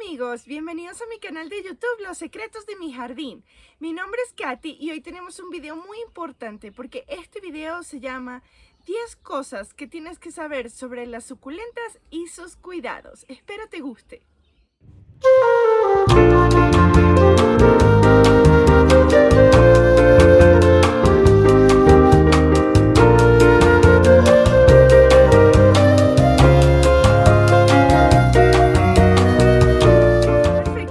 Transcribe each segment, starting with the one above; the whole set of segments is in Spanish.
amigos, bienvenidos a mi canal de YouTube Los Secretos de mi Jardín. Mi nombre es Katy y hoy tenemos un video muy importante porque este video se llama 10 cosas que tienes que saber sobre las suculentas y sus cuidados. Espero te guste.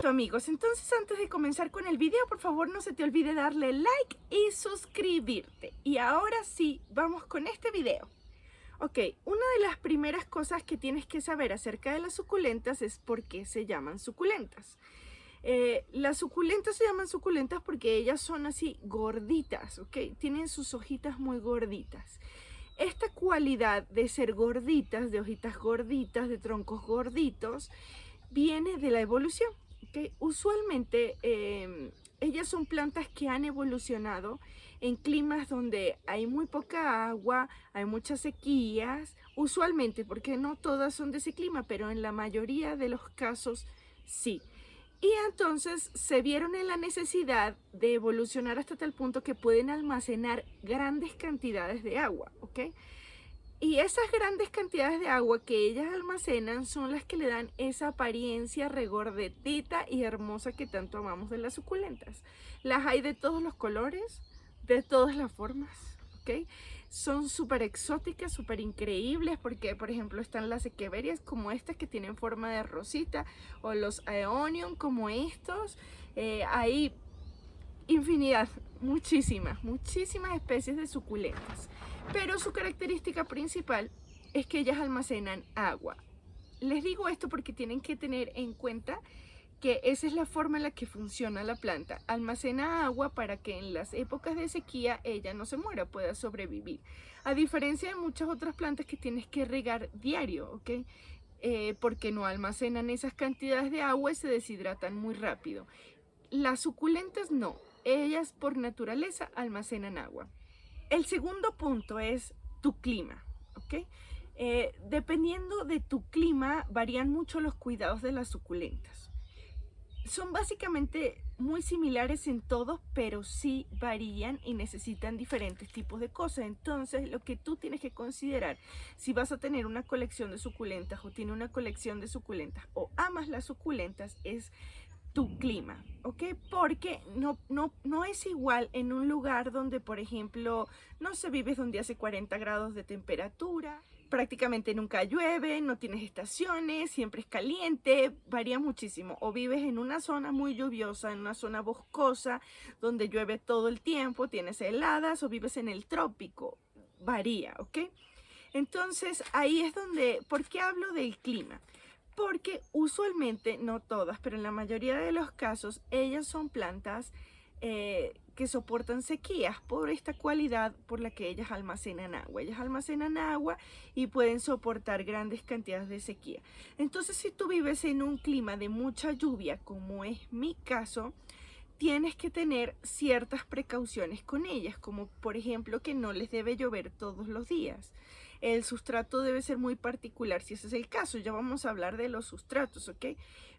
Amigos, entonces antes de comenzar con el video, por favor no se te olvide darle like y suscribirte. Y ahora sí, vamos con este video. Ok, una de las primeras cosas que tienes que saber acerca de las suculentas es por qué se llaman suculentas. Las suculentas se llaman suculentas porque ellas son así gorditas, ok, tienen sus hojitas muy gorditas. Esta cualidad de ser gorditas, de hojitas gorditas, de troncos gorditos, viene de la evolución. Okay. Usualmente ellas son plantas que han evolucionado en climas donde hay muy poca agua, hay muchas sequías, usualmente, porque no todas son de ese clima, pero en la mayoría de los casos sí. Y entonces se vieron en la necesidad de evolucionar hasta tal punto que pueden almacenar grandes cantidades de agua, ¿ok? Y esas grandes cantidades de agua que ellas almacenan son las que le dan esa apariencia regordetita y hermosa que tanto amamos de las suculentas. Las hay de todos los colores, de todas las formas, ¿ok? Son súper exóticas, súper increíbles porque, por ejemplo, están las equeverias como estas que tienen forma de rosita o los aeonium como estos. Hay infinidad, muchísimas especies de suculentas. Pero su característica principal es que ellas almacenan agua. Les digo esto porque tienen que tener en cuenta que esa es la forma en la que funciona la planta. Almacena agua para que en las épocas de sequía ella no se muera, pueda sobrevivir. A diferencia de muchas otras plantas que tienes que regar diario, ¿ok? Porque no almacenan esas cantidades de agua y se deshidratan muy rápido. Las suculentas no, ellas por naturaleza almacenan agua. El segundo punto es tu clima, ¿ok? Dependiendo de tu clima, varían mucho los cuidados de las suculentas. Son básicamente muy similares en todos, pero sí varían y necesitan diferentes tipos de cosas. Entonces, lo que tú tienes que considerar, si vas a tener una colección de suculentas o tienes una colección de suculentas o amas las suculentas, es tu clima, ¿ok? Porque no es igual en un lugar donde, por ejemplo, no sé, vives donde hace 40 grados de temperatura, prácticamente nunca llueve, no tienes estaciones, siempre es caliente, varía muchísimo. O vives en una zona muy lluviosa, en una zona boscosa, donde llueve todo el tiempo, tienes heladas, o vives en el trópico, varía, ¿ok? Entonces, ahí es donde, ¿por qué hablo del clima? Porque usualmente, no todas, pero en la mayoría de los casos, ellas son plantas que soportan sequías por esta cualidad por la que ellas almacenan agua. Ellas almacenan agua y pueden soportar grandes cantidades de sequía. Entonces, si tú vives en un clima de mucha lluvia, como es mi caso, tienes que tener ciertas precauciones con ellas, como por ejemplo que no les debe llover todos los días. El sustrato debe ser muy particular, si ese es el caso. Ya vamos a hablar de los sustratos, ¿ok?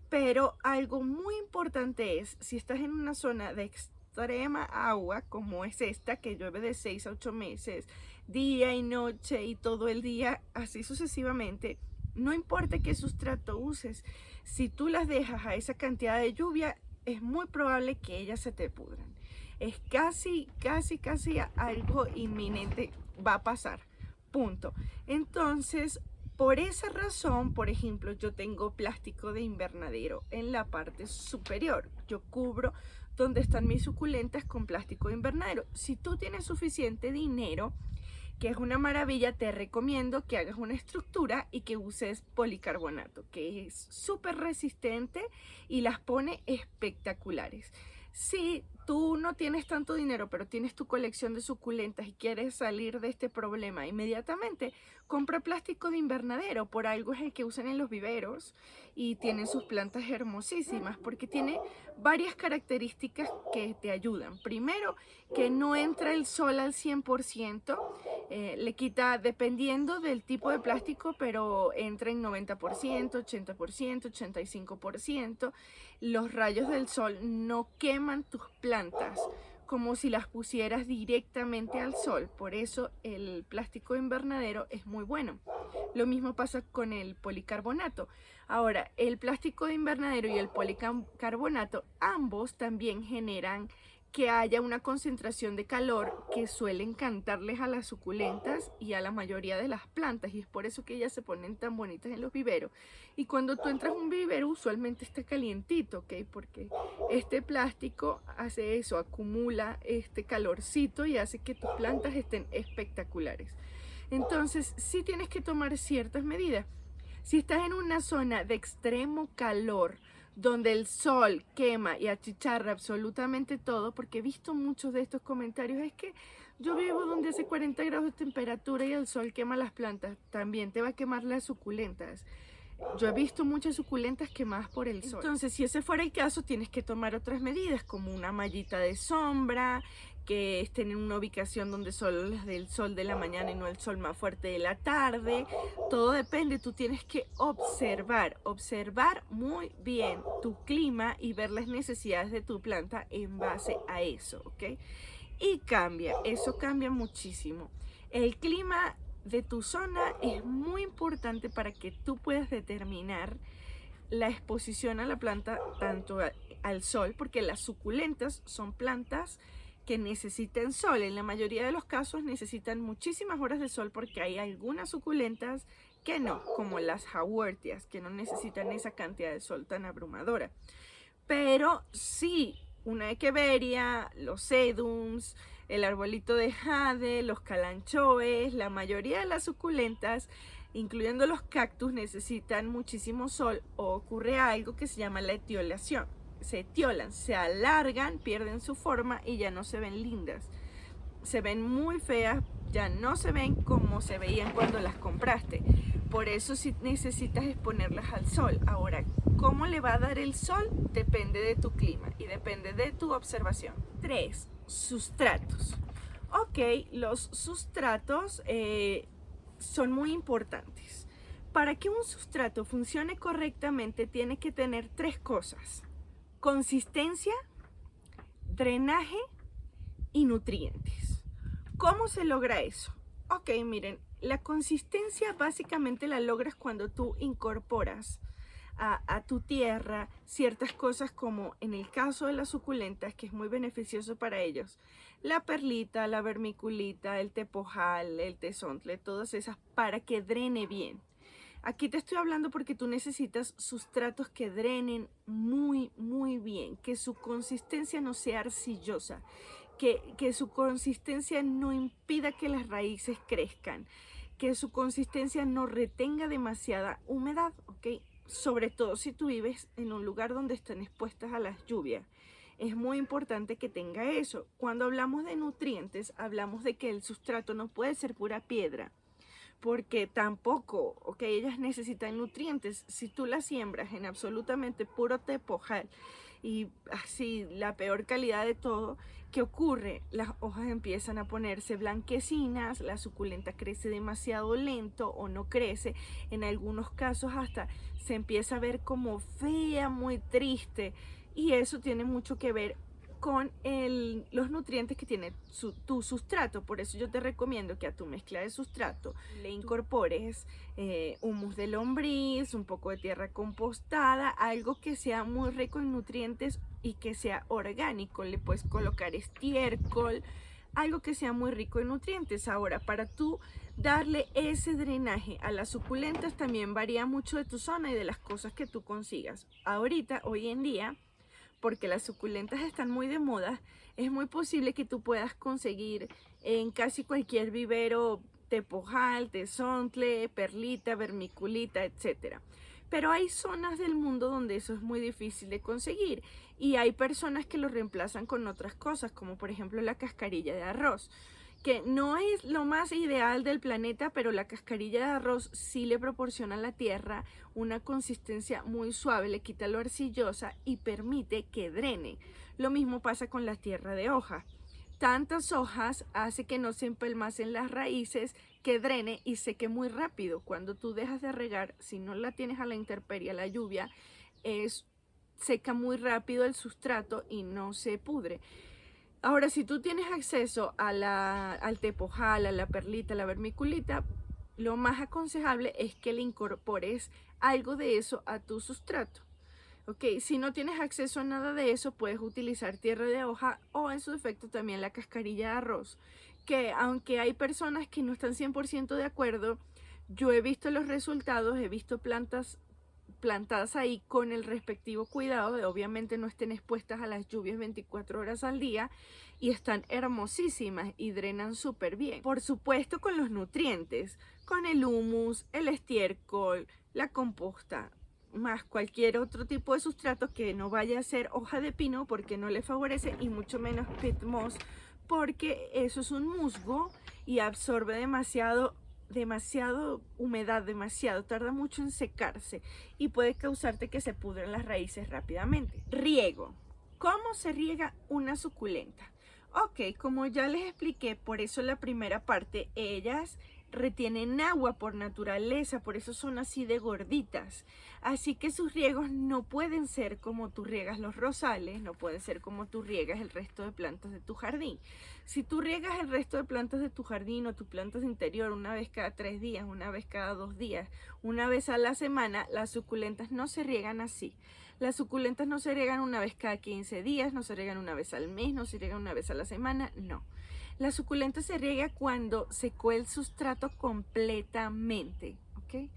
Pero algo muy importante es, si estás en una zona de extrema agua, como es esta, que llueve de 6 a 8 meses, día y noche y todo el día, así sucesivamente, no importa qué sustrato uses, si tú las dejas a esa cantidad de lluvia, es muy probable que ellas se te pudran. Es casi algo inminente, va a pasar. Punto. Entonces, por esa razón, por ejemplo, yo tengo plástico de invernadero en la parte superior. Yo cubro donde están mis suculentas con plástico de invernadero. Si tú tienes suficiente dinero, que es una maravilla, te recomiendo que hagas una estructura y que uses policarbonato, que es súper resistente y las pone espectaculares. Si tú no tienes tanto dinero, pero tienes tu colección de suculentas y quieres salir de este problema inmediatamente, compra plástico de invernadero. Por algo es el que usan en los viveros y tienen sus plantas hermosísimas porque tiene varias características que te ayudan. Primero, que no entra el sol al 100%, le quita dependiendo del tipo de plástico, pero entra en 90%, 80%, 85%. Los rayos del sol no queman tus plantas como si las pusieras directamente al sol. Por eso el plástico invernadero es muy bueno. Lo mismo pasa con el policarbonato. Ahora, el plástico de invernadero y el policarbonato, ambos también generan que haya una concentración de calor que suele encantarles a las suculentas y a la mayoría de las plantas, y es por eso que ellas se ponen tan bonitas en los viveros. Y cuando tú entras a un vivero usualmente está calientito, ¿ok? Porque este plástico hace eso, acumula este calorcito y hace que tus plantas estén espectaculares. Entonces sí tienes que tomar ciertas medidas. Si estás en una zona de extremo calor, donde el sol quema y achicharra absolutamente todo, porque he visto muchos de estos comentarios, es que yo vivo donde hace 40 grados de temperatura y el sol quema las plantas, también te va a quemar las suculentas. Yo he visto muchas suculentas quemadas por el sol. Entonces, si ese fuera el caso, tienes que tomar otras medidas, como una mallita de sombra, que estén en una ubicación donde solo les dé el sol de la mañana y no el sol más fuerte de la tarde. Todo depende, tú tienes que observar muy bien tu clima y ver las necesidades de tu planta en base a eso, ¿ok? Y eso cambia muchísimo. El clima de tu zona es muy importante para que tú puedas determinar la exposición a la planta, tanto al sol, porque las suculentas son plantas que necesitan sol. En la mayoría de los casos necesitan muchísimas horas de sol, porque hay algunas suculentas que no, como las hawortias, que no necesitan esa cantidad de sol tan abrumadora. Pero sí, una echeveria, los sedums, el arbolito de jade, los calanchoes, la mayoría de las suculentas, incluyendo los cactus, necesitan muchísimo sol, o ocurre algo que se llama la etiolación. Se etiolan, se alargan, pierden su forma y ya no se ven lindas. Se ven muy feas, ya no se ven como se veían cuando las compraste. Por eso sí necesitas exponerlas al sol. Ahora, ¿cómo le va a dar el sol? Depende de tu clima y depende de tu observación. 3. Sustratos. Ok, los sustratos son muy importantes. Para que un sustrato funcione correctamente, tiene que tener 3 cosas: consistencia, drenaje y nutrientes. ¿Cómo se logra eso? Ok, miren, la consistencia básicamente la logras cuando tú incorporas a tu tierra ciertas cosas, como en el caso de las suculentas, que es muy beneficioso para ellos: la perlita, la vermiculita, el tepojal, el tesontle, todas esas, para que drene bien. Aquí te estoy hablando porque tú necesitas sustratos que drenen muy bien, que su consistencia no sea arcillosa, que su consistencia no impida que las raíces crezcan, que su consistencia no retenga demasiada humedad, ¿ok? Sobre todo si tú vives en un lugar donde están expuestas a las lluvias. Es muy importante que tenga eso. Cuando hablamos de nutrientes, hablamos de que el sustrato no puede ser pura piedra, porque tampoco, ok, ellas necesitan nutrientes. Si tú las siembras en absolutamente puro tepojal y así la peor calidad de todo, ¿qué ocurre? Las hojas empiezan a ponerse blanquecinas, la suculenta crece demasiado lento o no crece. En algunos casos hasta se empieza a ver como fea, muy triste, y eso tiene mucho que ver con los nutrientes que tiene tu sustrato. Por eso yo te recomiendo que a tu mezcla de sustrato le incorpores humus de lombriz, un poco de tierra compostada, algo que sea muy rico en nutrientes y que sea orgánico. Le puedes colocar estiércol, algo que sea muy rico en nutrientes. Ahora, para tú darle ese drenaje a las suculentas, también varía mucho de tu zona y de las cosas que tú consigas. Ahorita, hoy en día, porque las suculentas están muy de moda, es muy posible que tú puedas conseguir en casi cualquier vivero tepojal, tesontle, perlita, vermiculita, etc. Pero hay zonas del mundo donde eso es muy difícil de conseguir y hay personas que lo reemplazan con otras cosas, como por ejemplo la cascarilla de arroz, que no es lo más ideal del planeta, pero la cascarilla de arroz sí le proporciona a la tierra una consistencia muy suave, le quita lo arcillosa y permite que drene. Lo mismo pasa con la tierra de hoja. Tantas hojas hace que no se empelmacen las raíces, que drene y seque muy rápido. Cuando tú dejas de regar, si no la tienes a la intemperie, a la lluvia, seca muy rápido el sustrato y no se pudre. Ahora, si tú tienes acceso al tepojal, a la perlita, a la vermiculita, lo más aconsejable es que le incorpores algo de eso a tu sustrato. Ok, si no tienes acceso a nada de eso, puedes utilizar tierra de hoja o en su defecto también la cascarilla de arroz, que aunque hay personas que no están 100% de acuerdo, yo he visto los resultados, he visto plantas plantadas ahí con el respectivo cuidado de obviamente no estén expuestas a las lluvias 24 horas al día y están hermosísimas y drenan súper bien. Por supuesto con los nutrientes, con el humus, el estiércol, la composta, más cualquier otro tipo de sustrato que no vaya a ser hoja de pino porque no le favorece y mucho menos peat moss porque eso es un musgo y absorbe demasiado humedad, tarda mucho en secarse y puede causarte que se pudran las raíces rápidamente. Riego. ¿Cómo se riega una suculenta? Ok, como ya les expliqué, por eso la primera parte, ellas retienen agua por naturaleza, por eso son así de gorditas. Así que sus riegos no pueden ser como tú riegas los rosales, no pueden ser como tú riegas el resto de plantas de tu jardín. Si tú riegas el resto de plantas de tu jardín o tus plantas de interior una vez cada 3 días, una vez cada 2 días, una vez a la semana, las suculentas no se riegan así. Las suculentas no se riegan una vez cada 15 días, no se riegan una vez al mes, no se riegan una vez a la semana, no. La suculenta se riega cuando secó el sustrato completamente, ¿ok?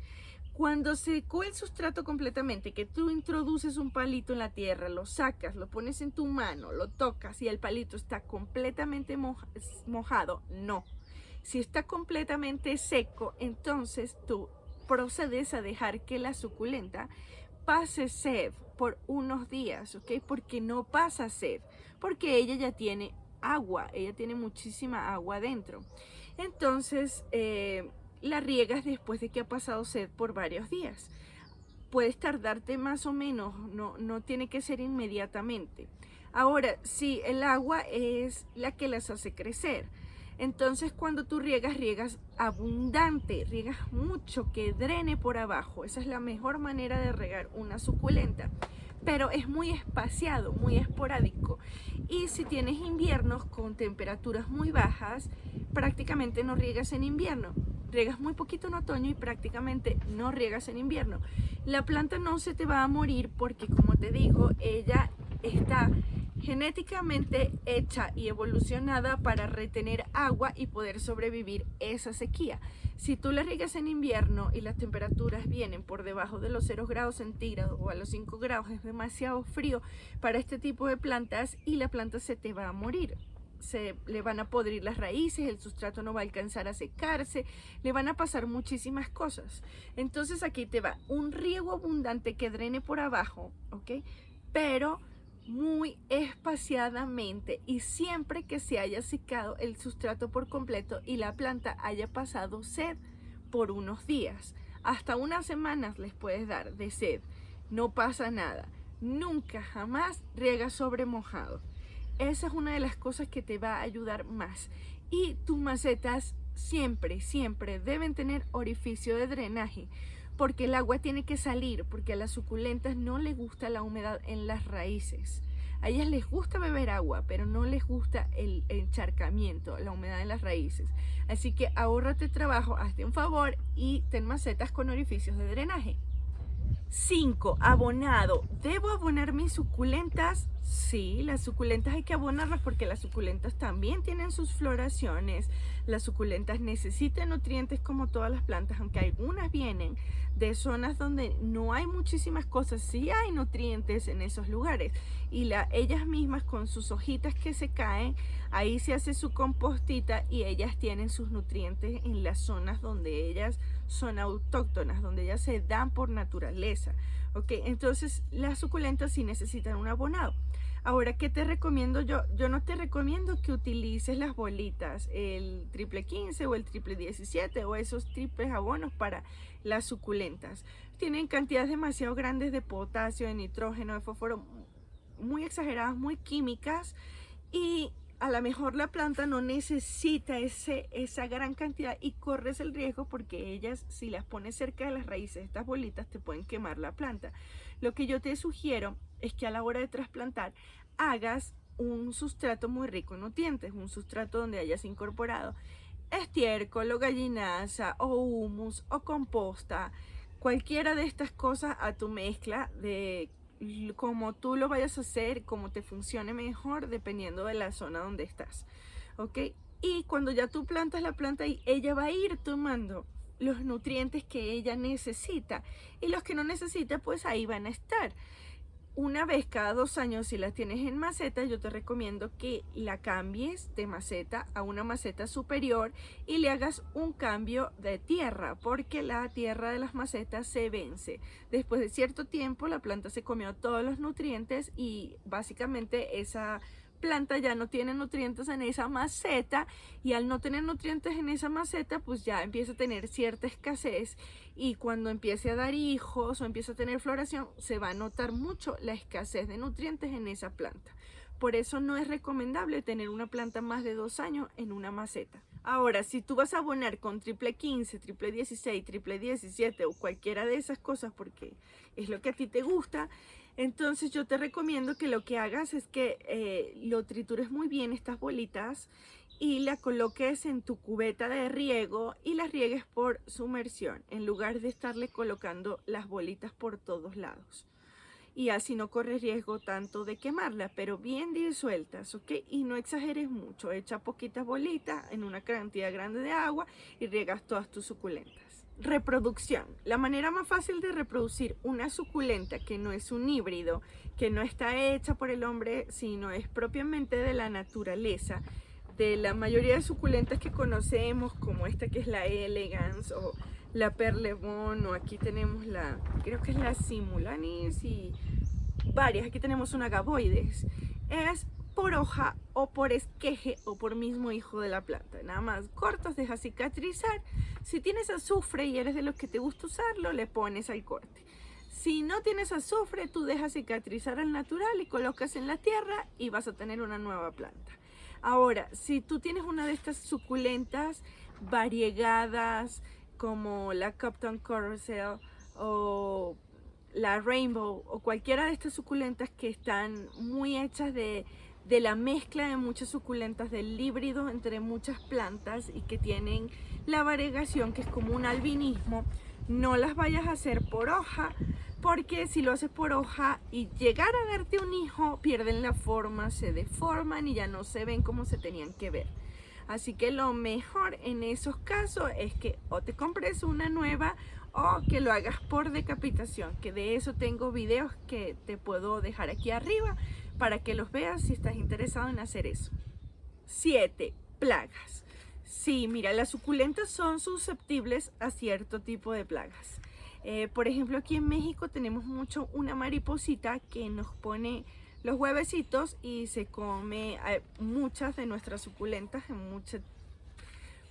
Cuando secó el sustrato completamente, que tú introduces un palito en la tierra, lo sacas, lo pones en tu mano, lo tocas y el palito está completamente mojado, no. Si está completamente seco, entonces tú procedes a dejar que la suculenta pase sed por unos días, ¿ok? Porque no pasa sed, porque ella ya tiene agua, ella tiene muchísima agua dentro. Entonces la riegas después de que ha pasado sed por varios días. Puedes tardarte más o menos, no tiene que ser inmediatamente. Ahora, si el agua es la que las hace crecer, entonces cuando tú riegas abundante, riegas mucho, que drene por abajo. Esa es la mejor manera de regar una suculenta. Pero es muy espaciado, muy esporádico. Y si tienes inviernos con temperaturas muy bajas, prácticamente no riegas en invierno. Riegas muy poquito en otoño y prácticamente no riegas en invierno. La planta no se te va a morir porque, como te digo, ella está genéticamente hecha y evolucionada para retener agua y poder sobrevivir esa sequía. Si tú la riegas en invierno y las temperaturas vienen por debajo de los 0 grados centígrados o a los 5 grados, es demasiado frío para este tipo de plantas y la planta se te va a morir. Se le van a podrir las raíces, el sustrato no va a alcanzar a secarse, le van a pasar muchísimas cosas. Entonces aquí te va un riego abundante que drene por abajo, ¿ok? Pero muy espaciadamente y siempre que se haya secado el sustrato por completo y la planta haya pasado sed por unos días. Hasta unas semanas les puedes dar de sed, no pasa nada. Nunca, jamás riega sobre mojado. Esa es una de las cosas que te va a ayudar más. Y tus macetas siempre deben tener orificio de drenaje, porque el agua tiene que salir, porque a las suculentas no les gusta la humedad en las raíces. A ellas les gusta beber agua, pero no les gusta el encharcamiento, la humedad en las raíces. Así que ahórrate trabajo, hazte un favor y ten macetas con orificios de drenaje. 5. Abonado. ¿Debo abonar mis suculentas? Sí, las suculentas hay que abonarlas porque las suculentas también tienen sus floraciones. Las suculentas necesitan nutrientes como todas las plantas, aunque algunas vienen de zonas donde no hay muchísimas cosas, sí hay nutrientes en esos lugares. Y ellas mismas con sus hojitas que se caen, ahí se hace su compostita y ellas tienen sus nutrientes en las zonas donde ellas son autóctonas, donde ellas se dan por naturaleza. ¿Ok? Entonces las suculentas sí necesitan un abonado. Ahora, ¿qué te recomiendo yo? Yo no te recomiendo que utilices las bolitas, el triple 15 o el triple 17 o esos triples abonos para las suculentas. Tienen cantidades demasiado grandes de potasio, de nitrógeno, de fósforo, muy exageradas, muy químicas, y a lo mejor la planta no necesita esa gran cantidad y corres el riesgo porque ellas, si las pones cerca de las raíces, estas bolitas te pueden quemar la planta. Lo que yo te sugiero es que a la hora de trasplantar hagas un sustrato muy rico en nutrientes, un sustrato donde hayas incorporado estiércol o gallinaza o humus o composta, cualquiera de estas cosas a tu mezcla de como tú lo vayas a hacer, como te funcione mejor dependiendo de la zona donde estás, ¿ok? Y cuando ya tú plantas la planta y ella va a ir tomando los nutrientes que ella necesita y los que no necesita pues ahí van a estar. Una vez cada 2 años, si la tienes en maceta, yo te recomiendo que la cambies de maceta a una maceta superior y le hagas un cambio de tierra, porque la tierra de las macetas se vence. Después de cierto tiempo, la planta se comió todos los nutrientes y básicamente esa planta ya no tiene nutrientes en esa maceta, y al no tener nutrientes en esa maceta pues ya empieza a tener cierta escasez, y cuando empiece a dar hijos o empiece a tener floración se va a notar mucho la escasez de nutrientes en esa planta. Por eso no es recomendable tener una planta más de 2 años en una maceta. Ahora, si tú vas a abonar con triple 15, triple 16, triple 17 o cualquiera de esas cosas porque es lo que a ti te gusta, entonces yo te recomiendo que lo que hagas es que lo tritures muy bien estas bolitas y la coloques en tu cubeta de riego y las riegues por sumersión en lugar de estarle colocando las bolitas por todos lados. Y así no corres riesgo tanto de quemarla, pero bien disueltas, ¿ok? Y no exageres mucho, echa poquitas bolitas en una cantidad grande de agua y riegas todas tus suculentas. Reproducción. La manera más fácil de reproducir una suculenta que no es un híbrido, que no está hecha por el hombre, sino es propiamente de la naturaleza, de la mayoría de suculentas que conocemos, como esta que es la Elegance o la Perlebon, o aquí tenemos creo que es la Simulanis y varias, aquí tenemos una Gaboides, es por hoja o por esqueje o por mismo hijo de la planta. Nada más cortas, dejas cicatrizar. Si tienes azufre y eres de los que te gusta usarlo, le pones al corte. Si no tienes azufre, tú dejas cicatrizar al natural y colocas en la tierra y vas a tener una nueva planta. Ahora, si tú tienes una de estas suculentas variegadas como la Copton Carousel o la Rainbow o cualquiera de estas suculentas que están muy hechas de la mezcla de muchas suculentas, del híbrido entre muchas plantas y que tienen la variegación que es como un albinismo, no las vayas a hacer por hoja, porque si lo haces por hoja y llegar a darte un hijo, pierden la forma, se deforman y ya no se ven como se tenían que ver. Así que lo mejor en esos casos es que o te compres una nueva o que lo hagas por decapitación, que de eso tengo videos que te puedo dejar aquí arriba para que los veas si estás interesado en hacer eso. 7. Plagas. Sí, mira, las suculentas son susceptibles a cierto tipo de plagas. Por ejemplo, aquí en México tenemos mucho una mariposita que nos pone los huevecitos y se come muchas de nuestras suculentas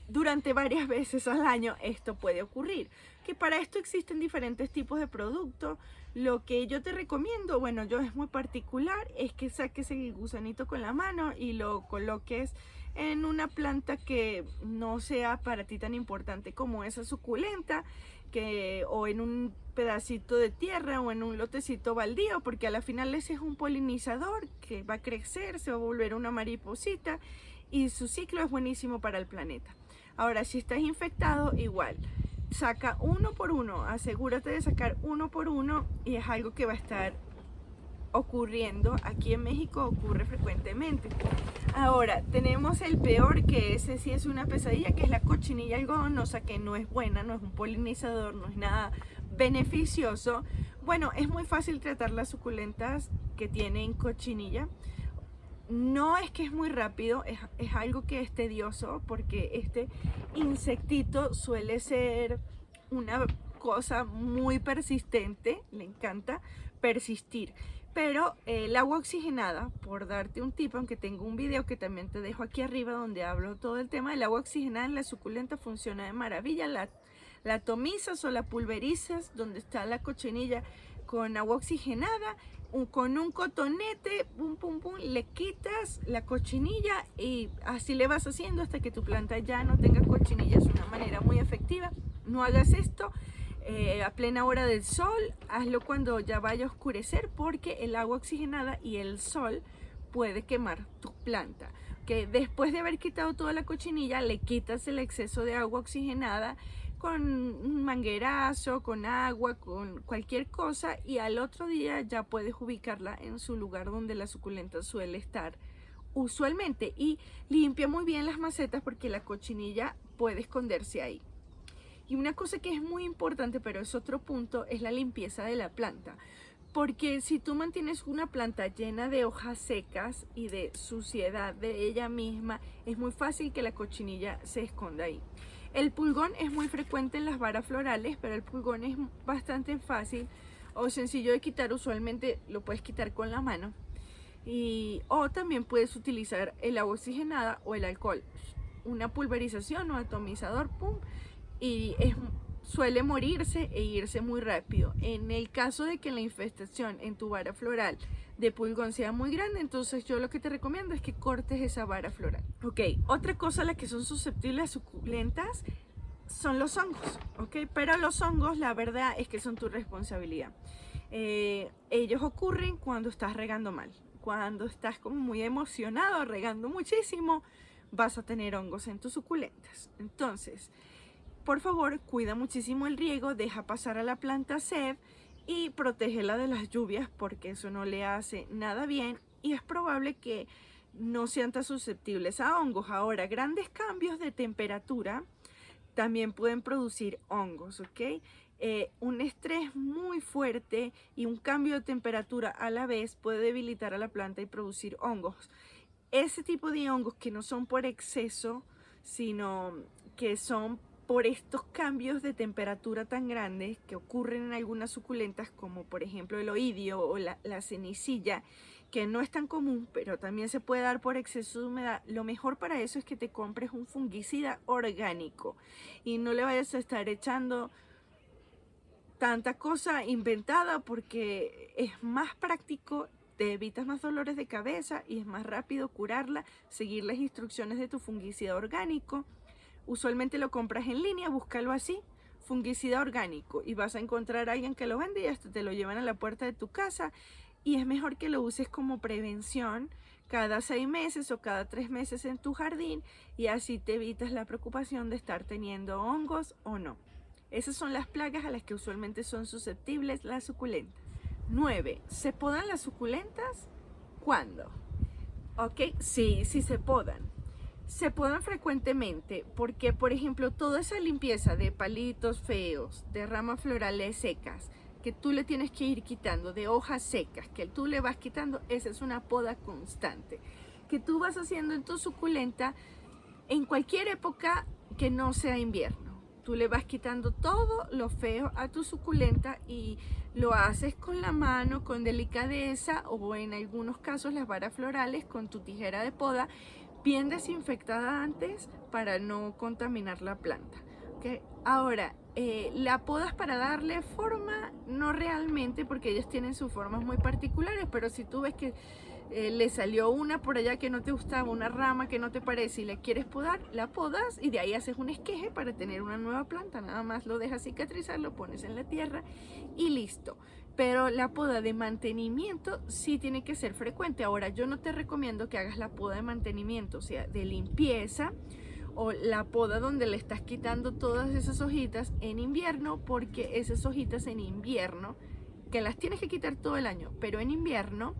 durante varias veces al año. Esto puede ocurrir, que para esto existen diferentes tipos de productos. Lo que yo te recomiendo, bueno, yo es muy particular, es que saques el gusanito con la mano y lo coloques en una planta que no sea para ti tan importante como esa suculenta, o en un pedacito de tierra o en un lotecito baldío, porque a la final ese es un polinizador que va a crecer, se va a volver una mariposita y su ciclo es buenísimo para el planeta. Ahora, si estás infectado, igual, saca uno por uno, asegúrate de sacar uno por uno, y es algo que va a estar ocurriendo. Aquí en México ocurre frecuentemente. Ahora, tenemos el peor, que ese sí es una pesadilla, que es la cochinilla algodonosa, que no es buena, no es un polinizador, no es nada beneficioso. Bueno, es muy fácil tratar las suculentas que tienen cochinilla. No es que es muy rápido, es algo que es tedioso, porque este insectito suele ser una cosa muy persistente, le encanta persistir. Pero el agua oxigenada, por darte un tip, aunque tengo un video que también te dejo aquí arriba donde hablo todo el tema, el agua oxigenada en la suculenta funciona de maravilla. La atomizas o la pulverizas donde está la cochinilla con agua oxigenada, con un cotonete, pum, pum, pum, le quitas la cochinilla y así le vas haciendo hasta que tu planta ya no tenga cochinilla. Es una manera muy efectiva. No hagas esto a plena hora del sol, hazlo cuando ya vaya a oscurecer, porque el agua oxigenada y el sol puede quemar tu planta. Que después de haber quitado toda la cochinilla, le quitas el exceso de agua oxigenada con un manguerazo, con agua, con cualquier cosa, y al otro día ya puedes ubicarla en su lugar donde la suculenta suele estar usualmente, y limpia muy bien las macetas porque la cochinilla puede esconderse ahí. Y una cosa que es muy importante, pero es otro punto, es la limpieza de la planta. Porque si tú mantienes una planta llena de hojas secas y de suciedad de ella misma, es muy fácil que la cochinilla se esconda ahí. El pulgón es muy frecuente en las varas florales, pero el pulgón es bastante fácil o sencillo de quitar. Usualmente lo puedes quitar con la mano. O también puedes utilizar el agua oxigenada o el alcohol. Una pulverización o atomizador, pum, y suele morirse e irse muy rápido. En el caso de que la infestación en tu vara floral de pulgón sea muy grande, entonces yo lo que te recomiendo es que cortes esa vara floral. Ok, otra cosa a la que son susceptibles suculentas son los hongos, ok, pero los hongos la verdad es que son tu responsabilidad. Ellos ocurren cuando estás regando mal, cuando estás como muy emocionado regando muchísimo, vas a tener hongos en tus suculentas. Entonces, por favor, cuida muchísimo el riego, deja pasar a la planta sed y protégela de las lluvias, porque eso no le hace nada bien y es probable que no sean tan susceptibles a hongos. Ahora, grandes cambios de temperatura también pueden producir hongos, ¿ok? Un estrés muy fuerte y un cambio de temperatura a la vez puede debilitar a la planta y producir hongos. Ese tipo de hongos que no son por exceso, sino que son por estos cambios de temperatura tan grandes que ocurren en algunas suculentas, como por ejemplo el oidio o la cenicilla, que no es tan común, pero también se puede dar por exceso de humedad. Lo mejor para eso es que te compres un fungicida orgánico y no le vayas a estar echando tanta cosa inventada, porque es más práctico, te evitas más dolores de cabeza y es más rápido curarla, seguir las instrucciones de tu fungicida orgánico. Usualmente lo compras en línea, búscalo así, fungicida orgánico, y vas a encontrar a alguien que lo vende y hasta te lo llevan a la puerta de tu casa. Y es mejor que lo uses como prevención cada 6 meses o cada 3 meses en tu jardín, y así te evitas la preocupación de estar teniendo hongos o no. Esas son las plagas a las que usualmente son susceptibles las suculentas. 9. ¿Se podan las suculentas? ¿Cuándo? Ok, sí se podan. Se podan frecuentemente porque, por ejemplo, toda esa limpieza de palitos feos, de ramas florales secas, que tú le tienes que ir quitando, de hojas secas, que tú le vas quitando, esa es una poda constante, que tú vas haciendo en tu suculenta en cualquier época que no sea invierno. Tú le vas quitando todo lo feo a tu suculenta y lo haces con la mano, con delicadeza, o en algunos casos las varas florales con tu tijera de poda, bien desinfectada antes para no contaminar la planta. ¿Okay? Ahora, la podas para darle forma, no realmente, porque ellas tienen sus formas muy particulares, pero si tú ves que le salió una por allá que no te gustaba, una rama que no te parece y le quieres podar, la podas y de ahí haces un esqueje para tener una nueva planta. Nada más lo dejas cicatrizar, lo pones en la tierra y listo. Pero la poda de mantenimiento sí tiene que ser frecuente. Ahora, yo no te recomiendo que hagas la poda de mantenimiento, o sea, de limpieza, o la poda donde le estás quitando todas esas hojitas en invierno, porque esas hojitas en invierno que las tienes que quitar todo el año, pero en invierno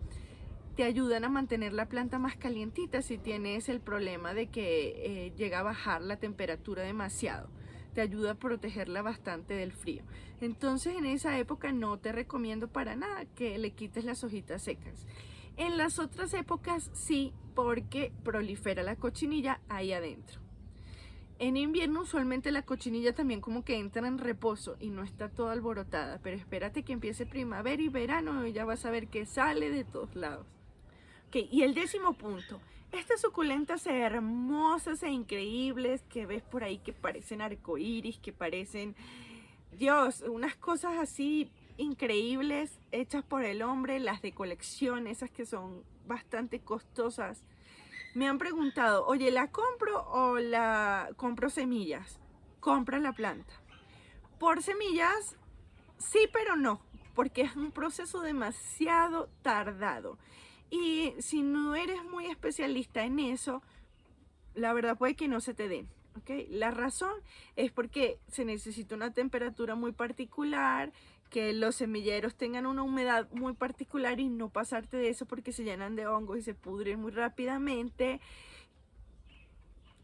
te ayudan a mantener la planta más calientita si tienes el problema de que llega a bajar la temperatura demasiado. Te ayuda a protegerla bastante del frío. Entonces en esa época no te recomiendo para nada que le quites las hojitas secas. En las otras épocas sí, porque prolifera la cochinilla ahí adentro. En invierno usualmente la cochinilla también como que entra en reposo y no está toda alborotada, pero espérate que empiece primavera y verano y ya vas a ver que sale de todos lados. Ok, y el 10º punto, estas suculentas hermosas e increíbles que ves por ahí que parecen arcoíris, que parecen, Dios, unas cosas así increíbles hechas por el hombre, las de colección, esas que son bastante costosas. Me han preguntado, oye, ¿la compro o la compro semillas? Compra la planta. Por semillas, sí, pero no, porque es un proceso demasiado tardado. Y si no eres muy especialista en eso, la verdad puede que no se te den. ¿Okay? La razón es porque se necesita una temperatura muy particular, que los semilleros tengan una humedad muy particular y no pasarte de eso porque se llenan de hongos y se pudren muy rápidamente.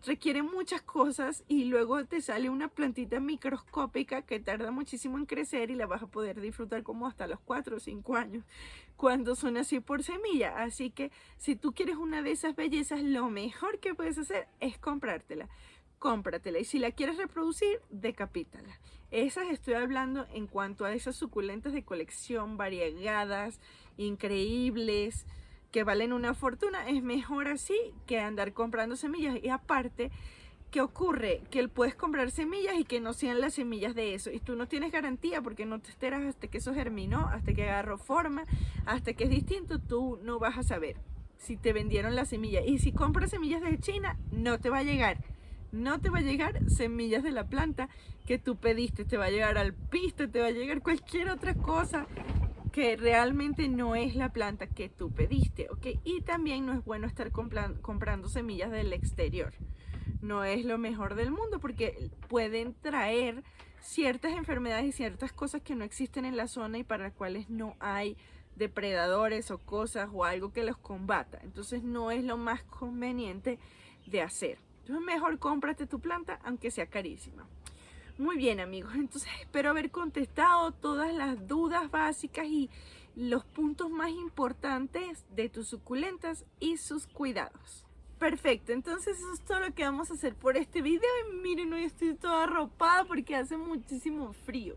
Requiere muchas cosas y luego te sale una plantita microscópica que tarda muchísimo en crecer y la vas a poder disfrutar como hasta los 4 o 5 años cuando son así por semilla. Así que si tú quieres una de esas bellezas, lo mejor que puedes hacer es comprártela. Cómpratela y si la quieres reproducir, decapítala. Esas estoy hablando en cuanto a esas suculentas de colección, variegadas, increíbles, que valen una fortuna. Es mejor así que andar comprando semillas. Y aparte, ¿qué ocurre? Que puedes comprar semillas y que no sean las semillas de eso. Y tú no tienes garantía porque no te enteras hasta que eso germinó, hasta que agarró forma, hasta que es distinto. Tú no vas a saber si te vendieron la semilla. Y si compras semillas de China, no te va a llegar. No te va a llegar semillas de la planta que tú pediste. Te va a llegar alpiste, te va a llegar cualquier otra cosa que realmente no es la planta que tú pediste, ¿ok? Y también no es bueno estar comprando semillas del exterior. No es lo mejor del mundo porque pueden traer ciertas enfermedades y ciertas cosas que no existen en la zona y para las cuales no hay depredadores o cosas o algo que los combata. Entonces no es lo más conveniente de hacer. Entonces mejor cómprate tu planta aunque sea carísima. Muy bien amigos, entonces espero haber contestado todas las dudas básicas y los puntos más importantes de tus suculentas y sus cuidados. Perfecto, entonces eso es todo lo que vamos a hacer por este video. Y miren, hoy estoy toda arropada porque hace muchísimo frío.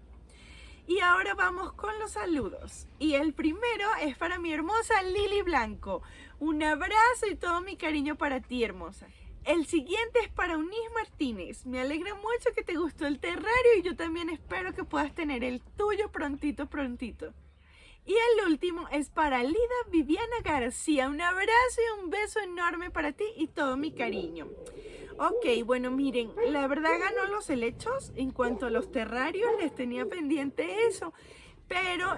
Y ahora vamos con los saludos. Y el primero es para mi hermosa Lili Blanco. Un abrazo y todo mi cariño para ti, hermosa. El siguiente es para Eunice Martínez. Me alegra mucho que te gustó el terrario y yo también espero que puedas tener el tuyo prontito, prontito. Y el último es para Lida Viviana García. Un abrazo y un beso enorme para ti y todo mi cariño. Ok, bueno, miren, la verdad ganó los helechos. En cuanto a los terrarios, les tenía pendiente eso. Pero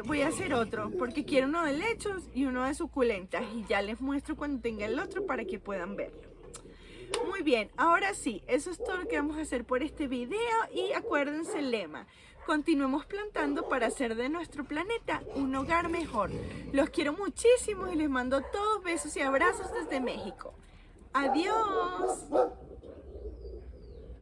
voy a hacer otro porque quiero uno de helechos y uno de suculentas. Y ya les muestro cuando tenga el otro para que puedan verlo. Muy bien, ahora sí, eso es todo lo que vamos a hacer por este video y acuérdense el lema: continuemos plantando para hacer de nuestro planeta un hogar mejor. Los quiero muchísimo y les mando todos besos y abrazos desde México. Adiós.